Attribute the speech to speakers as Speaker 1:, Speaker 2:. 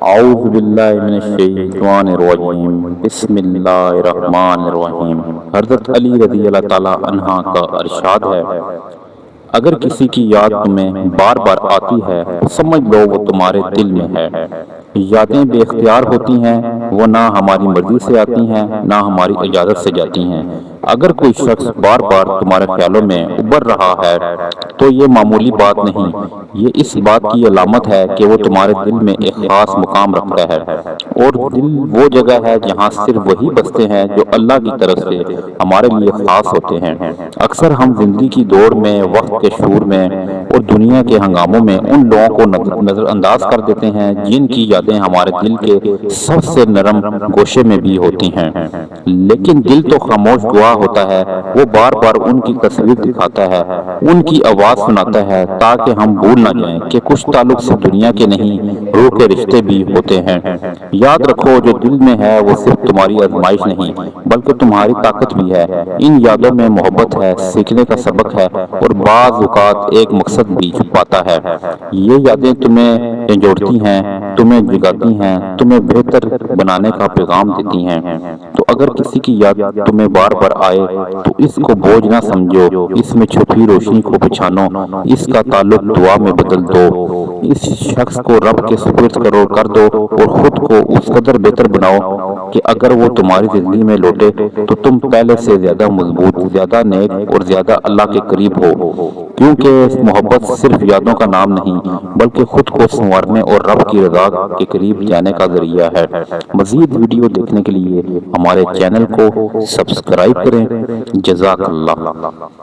Speaker 1: اعوذ باللہ من الشیطان الرجیم، بسم اللہ الرحمن الرحیم۔ حضرت علی رضی اللہ تعالی عنہ کا ارشاد ہے، اگر کسی کی یاد تمہیں بار بار آتی ہے سمجھ لو وہ تمہارے دل میں ہے۔ یادیں بے اختیار ہوتی ہیں، وہ نہ ہماری مرضی سے آتی ہیں نہ ہماری اجازت سے جاتی ہیں۔ اگر کوئی شخص بار بار تمہارے خیالوں میں ابھر رہا ہے تو یہ معمولی بات نہیں، یہ اس بات کی علامت ہے کہ وہ تمہارے دل میں ایک خاص مقام رکھتا ہے، اور دل وہ جگہ ہے جہاں صرف وہی بستے ہیں جو اللہ کی طرف سے ہمارے لیے خاص ہوتے ہیں۔ اکثر ہم زندگی کی دوڑ میں، وقت کے شور میں اور دنیا کے ہنگاموں میں ان لوگوں کو نظر انداز کر دیتے ہیں جن کی یادیں ہمارے دل کے سب سے نرم گوشے میں بھی ہوتی ہیں، لیکن دل تو خاموش گواہ ہوتا ہے، وہ بار بار ان کی تصویر دکھاتا ہے، ان کی آواز سناتا ہے تاکہ ہم بھول نہ جائیں کہ کچھ تعلق صرف دنیا کے نہیں، روح کے رشتے بھی ہوتے ہیں۔ یاد رکھو، جو دل میں ہے وہ صرف تمہاری آزمائش نہیں بلکہ تمہاری طاقت بھی ہے۔ ان یادوں میں محبت ہے، سیکھنے کا سبق ہے اور بعض اوقات ایک مقصد بھی چھپاتا ہے۔ یہ یادیں تمہیں جوڑتی ہیں، تمہیں جگاتی ہیں، تمہیں بہتر بنانے کا پیغام دیتی ہیں۔ تو اگر کسی کی یاد تمہیں بار بار آئے تو اس کو بوجھ نہ سمجھو، اس میں چھپی روشنی کو پہچانو، اس کا تعلق دعا میں بدل دو، اس شخص کو رب کے سپرد کر دو اور خود کو اس قدر بہتر بناؤ کہ اگر وہ تمہاری زندگی میں لوٹے تو تم پہلے سے زیادہ مضبوط، زیادہ نیک اور زیادہ اللہ کے قریب ہو، کیونکہ محبت صرف یادوں کا نام نہیں بلکہ خود کو سنوارنے اور رب کی رضا کے قریب جانے کا ذریعہ ہے۔ مزید ویڈیو دیکھنے کے لیے ہمارے چینل کو سبسکرائب کریں۔ جزاک اللہ۔